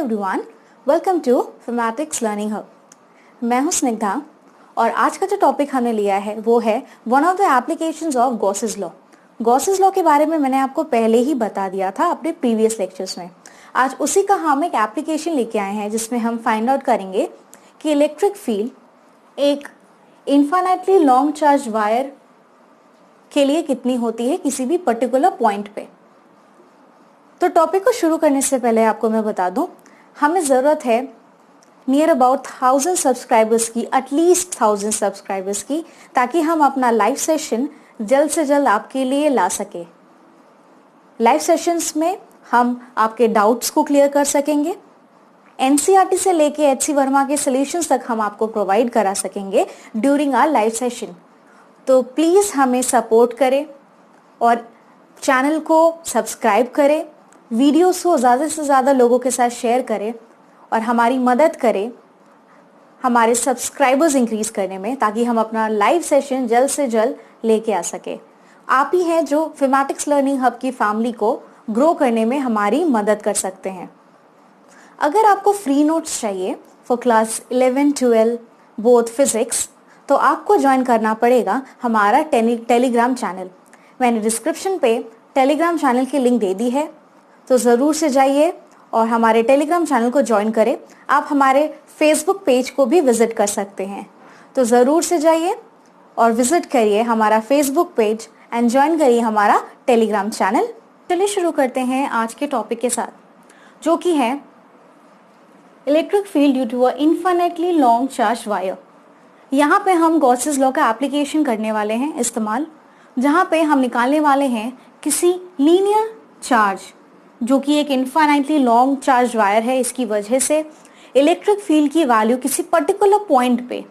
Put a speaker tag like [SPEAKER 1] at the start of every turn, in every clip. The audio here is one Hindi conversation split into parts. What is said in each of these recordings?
[SPEAKER 1] Everyone, welcome to Phymatics learning hub. मैं हूं स्निग्धा और आज का जो टॉपिक हमने लिया है वो है one of the applications of Gauss's law. Gauss's law के बारे में मैंने आपको पहले ही बता दिया था अपने प्रीवियस लेक्चर्स में। आज उसी का हम एक एप्लीकेशन लेके आए हैं जिसमें हम फाइंड आउट करेंगे कि इलेक्ट्रिक फील्ड एक इनफाइनाइटली लॉन्ग चार्ज वायर के लिए कितनी होती है किसी भी पर्टिकुलर पॉइंट पे। तो टॉपिक को शुरू करने से पहले आपको मैं बता दूं, हमें ज़रूरत है नियर अबाउट 1000 सब्सक्राइबर्स की, एटलीस्ट 1000 सब्सक्राइबर्स की, ताकि हम अपना लाइव सेशन जल्द से जल्द आपके लिए ला सके। लाइव सेशंस में हम आपके डाउट्स को क्लियर कर सकेंगे, एनसीईआरटी से लेके एचसी वर्मा के सॉल्यूशंस तक हम आपको प्रोवाइड करा सकेंगे ड्यूरिंग आवर लाइव सेशन। तो प्लीज़ हमें सपोर्ट करें और चैनल को सब्सक्राइब करें, वीडियोस को ज़्यादा से ज़्यादा लोगों के साथ शेयर करें और हमारी मदद करें हमारे सब्सक्राइबर्स इंक्रीज करने में, ताकि हम अपना लाइव सेशन जल्द से जल्द लेके आ सके। आप ही हैं जो फिमेटिक्स लर्निंग हब की फैमिली को ग्रो करने में हमारी मदद कर सकते हैं। अगर आपको फ्री नोट्स चाहिए फॉर क्लास 11, 12 बोथ फिजिक्स, तो आपको ज्वाइन करना पड़ेगा हमारा टेलीग्राम चैनल। मैंने डिस्क्रिप्शन पे टेलीग्राम चैनल की लिंक दे दी है, तो ज़रूर से जाइए और हमारे टेलीग्राम चैनल को ज्वाइन करें। आप हमारे फेसबुक पेज को भी विजिट कर सकते हैं, तो ज़रूर से जाइए और विजिट करिए हमारा फेसबुक पेज एंड ज्वाइन करिए हमारा टेलीग्राम चैनल। चलिए शुरू करते हैं आज के टॉपिक के साथ, जो कि है electric field due to a infinitely long charge wire. यहाँ पे हम गॉसेस लॉ का एप्लीकेशन करने वाले हैं इस्तेमाल, जहाँ पे हम निकालने वाले हैं किसी लीनियर चार्ज जो कि एक इनफाइनाइटली लॉन्ग चार्ज वायर है। इसकी वजह से इलेक्ट्रिक फील्ड की वैल्यू किसी पर्टिकुलर पॉइंट पे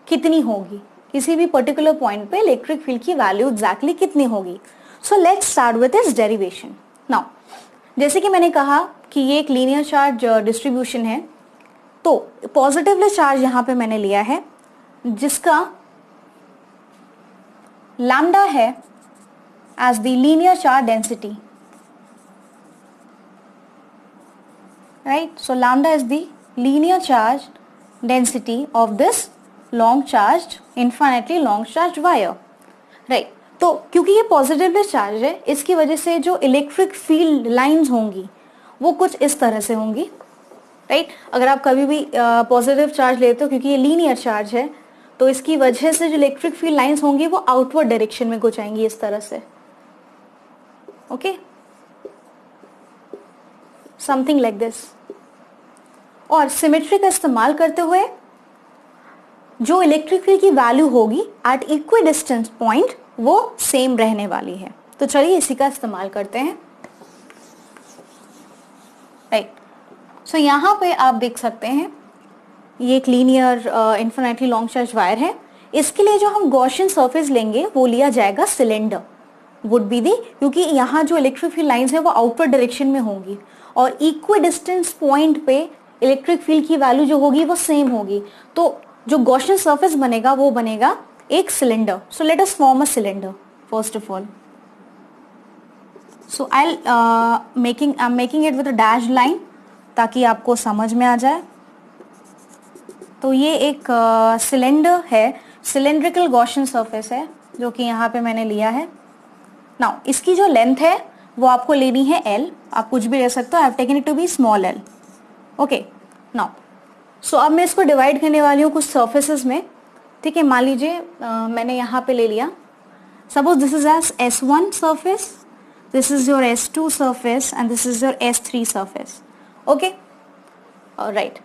[SPEAKER 1] कितनी होगी, किसी भी पर्टिकुलर पॉइंट पे इलेक्ट्रिक फील्ड की वैल्यू एग्जैक्टली कितनी होगी। So let's start with its derivation. Now, जैसे कि मैंने कहा कि ये एक लीनियर चार्ज डिस्ट्रीब्यूशन है, तो पॉजिटिवली चार्ज यहाँ पे मैंने लिया है जिसका लैम्डा है as the linear charge density, right? So lambda is the linear charge density of this long charged, infinitely long charged wire, right? तो क्योंकि ये पॉजिटिवली चार्ज है, इसकी वजह से जो इलेक्ट्रिक फील्ड लाइंस होंगी वो कुछ इस तरह से होंगी, राइट? अगर आप कभी भी पॉजिटिव चार्ज लेते हो, क्योंकि ये लीनियर चार्ज है, तो इसकी वजह से जो इलेक्ट्रिक फील्ड लाइंस होंगी वो आउटवर्ड डायरेक्शन में कुछ आएंगी इस तरह से, ओके, समथिंग लाइक दिस। और सिमेट्री का इस्तेमाल करते हुए जो इलेक्ट्रिक फील्ड की वैल्यू होगी एट इक्वी डिस्टेंस पॉइंट वो सेम रहने वाली है। तो चलिए इसी का इस्तेमाल करते हैं, राइट? सो यहाँ पे आप देख सकते हैं ये एक linear infinitely long charge wire है। इसके लिए जो हम गॉसियन सरफेस लेंगे वो लिया जाएगा सिलेंडर, वुड बी दी, क्योंकि यहाँ जो इलेक्ट्रिक फील्ड लाइंस है वो आउटवर्ड डायरेक्शन में होंगी और इक्वी डिस्टेंस पॉइंट पे इलेक्ट्रिक फील्ड की वैल्यू जो होगी वो सेम होगी। तो जो गॉसियन सरफेस बनेगा वो बनेगा एक cylinder. So let us form a cylinder first of all. So I am making it with a dash line ताकि आपको समझ में आ जाए। तो ये एक सिलेंडर है, सिलेंड्रिकल गॉसियन सरफेस है जो कि यहाँ पे मैंने लिया है। नाउ इसकी जो लेंथ है वो आपको लेनी है L, आप कुछ भी ले सकते हो, I have taken it to be small L, okay. Now so अब मैं इसको डिवाइड करने वाली हूँ कुछ सर्फेसेस में, ठीक है? मान लीजिए मैंने यहाँ पे ले लिया, suppose this is as S1 surface, this is your S2 surface and this is your S3 surface, okay, right.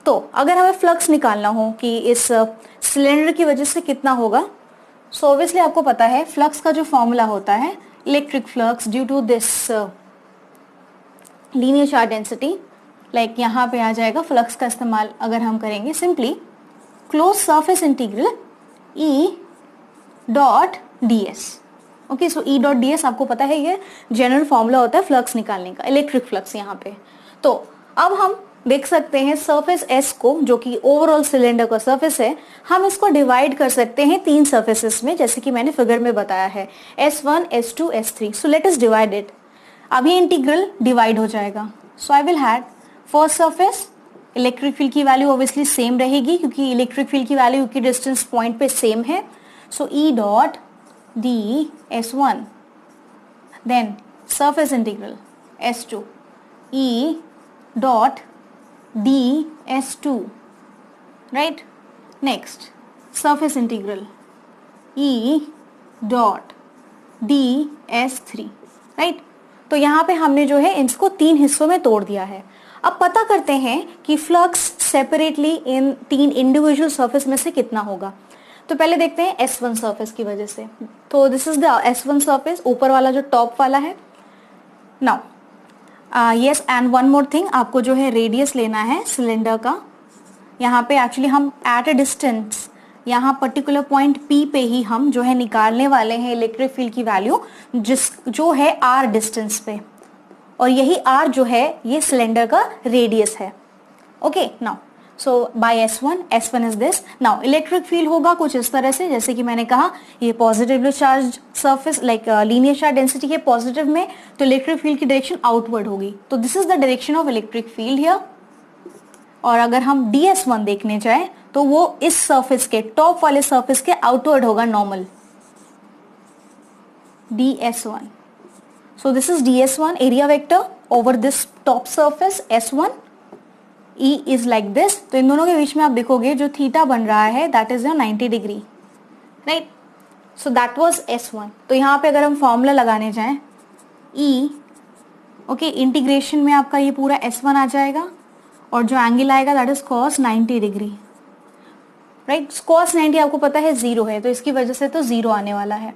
[SPEAKER 1] तो अगर हमें फ्लक्स निकालना हो कि इस सिलेंडर की वजह से कितना होगा, सो ऑब्वियसली आपको पता है फ्लक्स का जो फॉर्मूला होता है, electric flux due to this linear charge density, like यहाँ पे आ जाएगा फ्लक्स का इस्तेमाल अगर हम करेंगे simply close surface integral E dot ds, okay. So E dot ds आपको पता है ये जनरल फॉर्मूला होता है फ्लक्स निकालने का, इलेक्ट्रिक फ्लक्स यहाँ पे। तो अब हम देख सकते हैं सरफेस S को, जो कि ओवरऑल सिलेंडर का सरफेस है, हम इसको डिवाइड कर सकते हैं तीन सरफेसेस में, जैसे कि मैंने फिगर में बताया है S1, S2, S3। So let us divide it. अब ये इंटीग्रल डिवाइड हो जाएगा। So I will have first surface electric field की वैल्यू ऑब्वियसली सेम रहेगी क्योंकि इलेक्ट्रिक फील्ड की वैल्यू की डिस्टेंस पॉइंट पे सेम है. So E dot D S1, then surface integral S2 E dot ds2, right? Next surface integral E dot ds3, right? तो यहाँ पे हमने जो है इसको 3 हिस्सों में तोड़ दिया है. अब पता करते हैं कि flux separately in 3 individual surface में से कितना होगा. तो पहले देखते हैं S1 सरफेस की वजह से. तो this is the S1 surface, ऊपर वाला जो टॉप वाला है. Now yes and one more thing, आपको जो है रेडियस लेना है सिलेंडर का. यहाँ पे एक्चुअली हम एट अ डिस्टेंस, यहाँ पर्टिकुलर पॉइंट P पे ही हम जो है निकालने वाले हैं इलेक्ट्रिक फील्ड की वैल्यू जो है R डिस्टेंस पे, और यही R जो है ये सिलेंडर का रेडियस है. Okay now so by S1 is this. Now electric field होगा कुछ इस तरह से, जैसे कि मैंने कहा ये positively charge surface like linear charge density है पॉजिटिव में, तो इलेक्ट्रिक फील्ड की डायरेक्शन आउटवर्ड होगी. तो this is the direction of electric field here. और अगर हम DS1 देखने जाए तो वो इस सरफेस के टॉप वाले सरफेस के आउटवर्ड होगा normal DS1. So this is DS1 area vector over this top surface S1. E is like this. तो इन दोनों के बीच में आप देखोगे जो थीटा बन रहा है that is 90 degree, right? So that was S1. तो यहाँ पे अगर हम फॉर्मूला लगाने जाएं E, ओके, इंटीग्रेशन में आपका ये पूरा S1 आ जाएगा और जो एंगल आएगा that is cos 90 degree, right? cos 90 आपको पता है 0 है, तो इसकी वजह से तो 0 आने वाला है.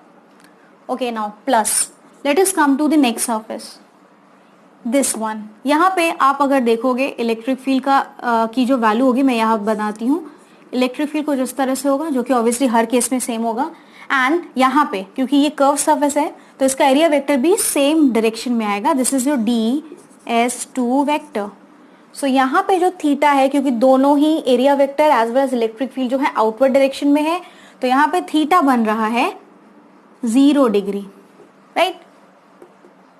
[SPEAKER 1] Okay now plus let us come to the next surface this one. यहाँ पे आप अगर देखोगे इलेक्ट्रिक फील्ड का की जो वैल्यू होगी, मैं यहाँ बनाती हूँ. इलेक्ट्रिक फील्ड कुछ इस तरह से होगा जो कि ऑब्वियसली हर केस में सेम होगा. एंड यहाँ पे क्योंकि ये कर्व सरफेस है तो इसका एरिया वेक्टर भी सेम डायरेक्शन में आएगा. This is your DS2 vector. So यहाँ पे जो थीटा है, क्योंकि दोनों ही area vector as well as electric field जो है आउटवर्ड डायरेक्शन में है, तो यहाँ पे थीटा बन रहा है 0 degree, right?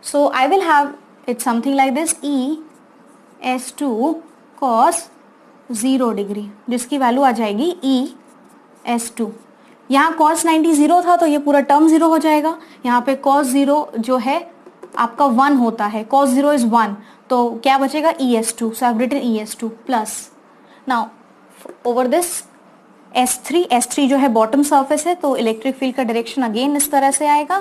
[SPEAKER 1] So I will have it's something like this ES2 cos 0 degree, जिसकी वैल्यू आ जाएगी ES2. यहाँ cos 90 0 था तो ये पूरा टर्म 0 हो जाएगा. यहाँ पे cos 0 जो है आपका 1 होता है, cos 0 is 1, तो क्या बचेगा ES2. so I've written ES2 plus now over this S3 जो है बॉटम सरफेस है, तो इलेक्ट्रिक फील्ड का डायरेक्शन अगेन इस तरह से आएगा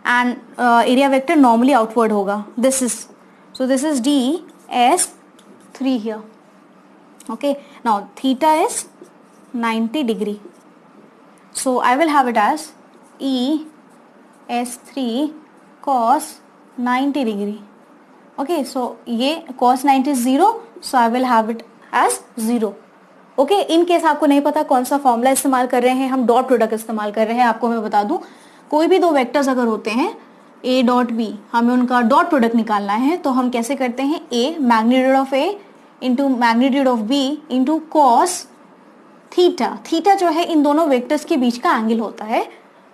[SPEAKER 1] and area vector normally outward होगा. This is DS3 here. Okay, now theta is 90 degree, so I will have it as ES3 cos 90 degree. Okay, so ये cos 90 is 0, so I will have it as 0. Okay, in case आपको नहीं पता कौन सा फॉर्मूला इस्तेमाल कर रहे हैं, हम डॉट प्रोडक्ट इस्तेमाल कर रहे हैं. आपको मैं बता दूं, कोई भी दो वेक्टर्स अगर होते हैं A डॉट B, हमें उनका डॉट प्रोडक्ट निकालना है, तो हम कैसे करते हैं? A magnitude of A into magnitude of B into cos theta. Theta जो है इन दोनों वेक्टर्स के बीच का एंगल होता है.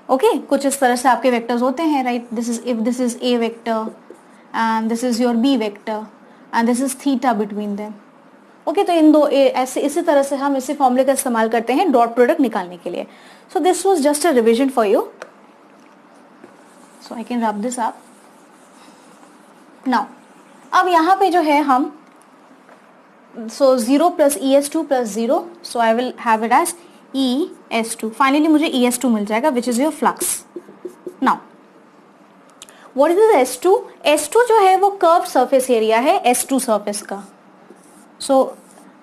[SPEAKER 1] ओके, कुछ इस तरह से आपके वेक्टर्स होते हैं, right? This is, if this is A vector and this is your B vector and this is theta between them. Okay, तो इन दो ऐसे इसी तरह से हम इसी फॉर्मूले का इस्तेमाल करते हैं डॉट प्रोडक्ट निकालने के लिए. So this was just a revision for you. So I can rub this up now. अब यहाँ पे जो है हम so 0 plus ES2 plus 0, so I will have it as ES2. Finally मुझे ES2 मिल जाएगा which is your flux. Now what is S2? S2 जो है वो कर्व सरफेस एरिया है S2 सरफेस का. सो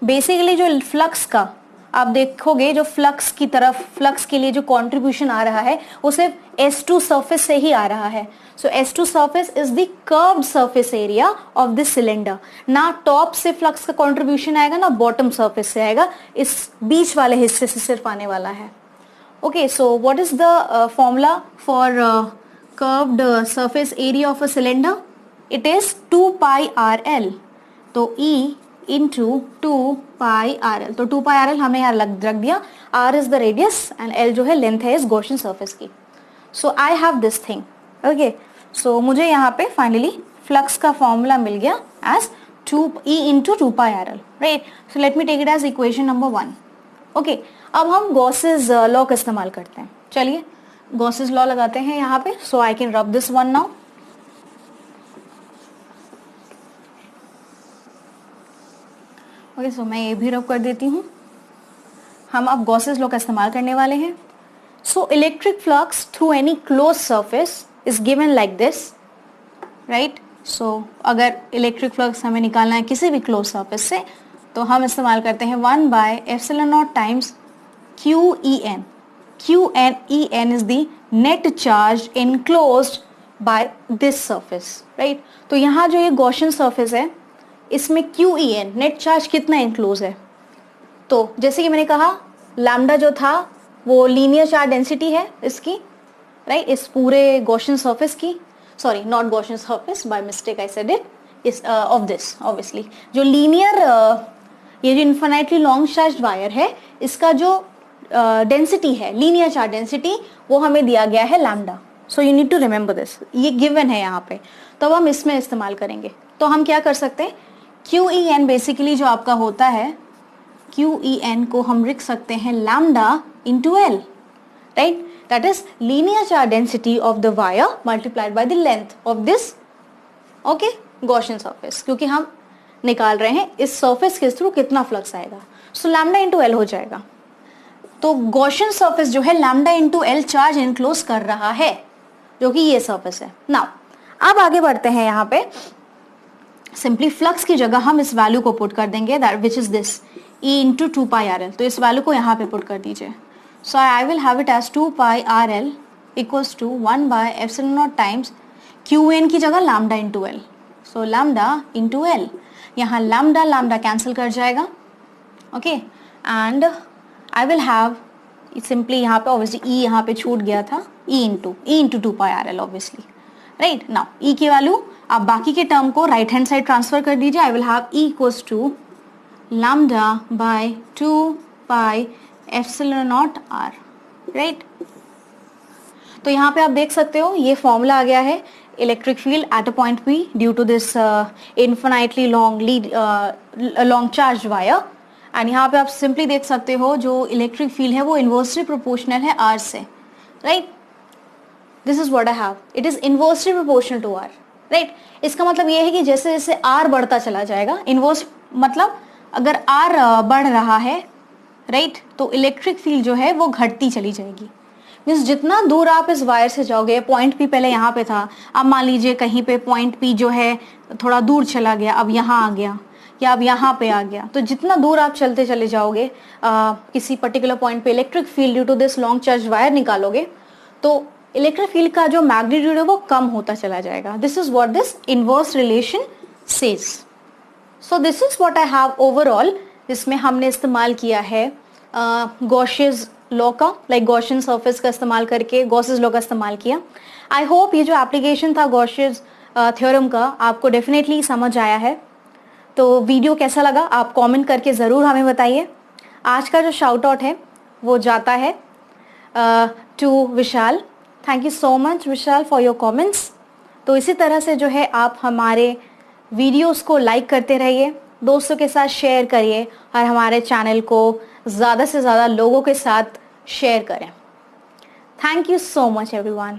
[SPEAKER 1] बेसिकली जो फ्लक्स का आप देखोगे, जो फ्लक्स की तरफ, फ्लक्स के लिए जो कंट्रीब्यूशन आ रहा है वो सिर्फ S2 सरफेस से ही आ रहा है. सो S2 surface is the curved surface area of this cylinder. ना टॉप से फ्लक्स का कंट्रीब्यूशन आएगा ना बॉटम सरफेस से आएगा, इस बीच वाले हिस्से से सिर्फ आने वाला है. Okay, so what is the formula for curved surface area of a cylinder? It is 2 pi RL. तो E into 2 pi RL. तो 2 pi RL हमने यहाँ रख दिया. R is the radius and L जो है लेंथ है इस गॉसियन सरफेस की. So I have this thing. Okay. So मुझे यहाँ पे फाइनली फ्लक्स का फॉर्मूला मिल गया as E into 2 pi RL, right? So let me take it as equation number 1. Okay, अब हम गॉसेस लॉ का इस्तेमाल करते हैं. चलिए गॉसेस लॉ लगाते हैं यहाँ पे. So I can rub this one now. Okay, so मैं ये भी रब कर देती हूँ. हम अब गॉसेस लॉ का इस्तेमाल करने वाले हैं. So electric flux through any close surface is given like this, right? So अगर इलेक्ट्रिक फ्लक्स हमें निकालना है किसी भी क्लोज सरफेस से, तो हम इस्तेमाल करते हैं 1 by epsilon naught times QEN. QEN is the net charge enclosed by this surface, right? तो यहाँ जो ये गॉसियन सरफेस है, इसमें QEN नेट चार्ज कितना इनक्लोज है? तो जैसे कि मैंने कहा, लैम्डा जो था वो लीनियर चार्ज डेंसिटी है इसकी, राइट? इस पूरे गॉसियन सरफेस की, sorry not Gaussian surface, by mistake I said it, इस ऑफ दिस ऑब्वियसली. जो लीनियर ये जो इन्फिनाइटली लॉन्ग चार्ज वायर है, इसका जो डेंसिटी है, लीनियर चार्ज डेंसिटी, वो हमें दिया गया है lambda. So you need to remember this, ये गिवन है यहाँ पे. तो अब हम इसमें इस्तेमाल करेंगे. तो हम क्या कर सकते हैं, QEN बेसिकली जो आपका होता है, QEN को हम लिख सकते हैं lambda into L, right? That is linear charge density of the wire multiplied by the length of this, okay, Gaussian surface. क्योंकि हम निकाल रहे हैं इस सरफेस के थ्रू कितना फ्लक्स आएगा. सो लैम्डा इंटू L हो जाएगा. तो गॉसियन सरफेस जो है lambda into L charge enclose कर रहा है, जो कि ये सरफेस है. नाउ अब आगे बढ़ते हैं. यहाँ पे सिंपली फ्लक्स की जगह हम इस वैल्यू को पुट कर देंगे, that which is this E into 2 pi RL. तो इस वैल्यू को यहाँ पे पुट कर दीजिए. So I will have it as 2 pi RL equals to 1 by epsilon naught times QN की जगह लैम्डा इंटू L. सो लैम्डा इंटू L, यहाँ लैम्डा लैम्डा कैंसिल कर जाएगा, okay. And I will have simply, यहाँ पे ऑब्वियसली E यहाँ पे छूट गया था, E into 2 pi RL obviously, right? Now E की वैल्यू आप बाकी के टर्म को राइट हैंड साइड ट्रांसफर कर दीजिए. I will have E equals to lambda by 2 pi epsilon naught R, right? तो यहाँ पे आप देख सकते हो ये फॉर्मूला आ गया है. Electric field at a point P due to this infinitely long charge wire. And यहाँ पे आप सिंपली देख सकते हो जो इलेक्ट्रिक फील्ड है वो इन्वर्सली प्रोपोर्शनल है R से, right? This is what I have, it is inversely proportional to R, right? इसका मतलब ये है कि जैसे जैसे R बढ़ता चला जाएगा, इन्वर्स मतलब अगर R बढ़ रहा है, राइट, तो इलेक्ट्रिक फील्ड जो है वो घटती चली जाएगी. मीन्स जितना दूर आप इस वायर से जाओगे, पॉइंट P पहले यहाँ पे था, अब मान लीजिए कहीं पे पॉइंट P जो है थोड़ा दूर चला गया, अब यहाँ आ गया या अब यहाँ पे आ गया, तो जितना दूर आप चलते चले जाओगे किसी पर्टिकुलर पॉइंट पे electric field due to this long charge wire निकालोगे, तो इलेक्ट्रिक फील्ड का जो मैग्नीट्यूड है वो कम होता चला जाएगा. This is what this inverse relation says. So this is what I have overall. जिसमें हमने इस्तेमाल किया है गॉसियस लॉ का, लाइक गॉसियन सरफेस का इस्तेमाल करके गॉसेस लॉ का इस्तेमाल किया. आई होप ये जो एप्लीकेशन था गॉसियस थ्योरम का आपको डेफिनेटली समझ आया है. तो वीडियो कैसा लगा आप कमेंट करके ज़रूर हमें बताइए. आज का जो शाउट आउट है वो जाता है to Vishal. Thank you so much Vishal for your comments. तो इसी तरह से जो है आप हमारे वीडियोस को लाइक करते रहिए, दोस्तों के साथ शेयर करिए और हमारे चैनल को ज़्यादा से ज़्यादा लोगों के साथ शेयर करें. Thank you so much everyone.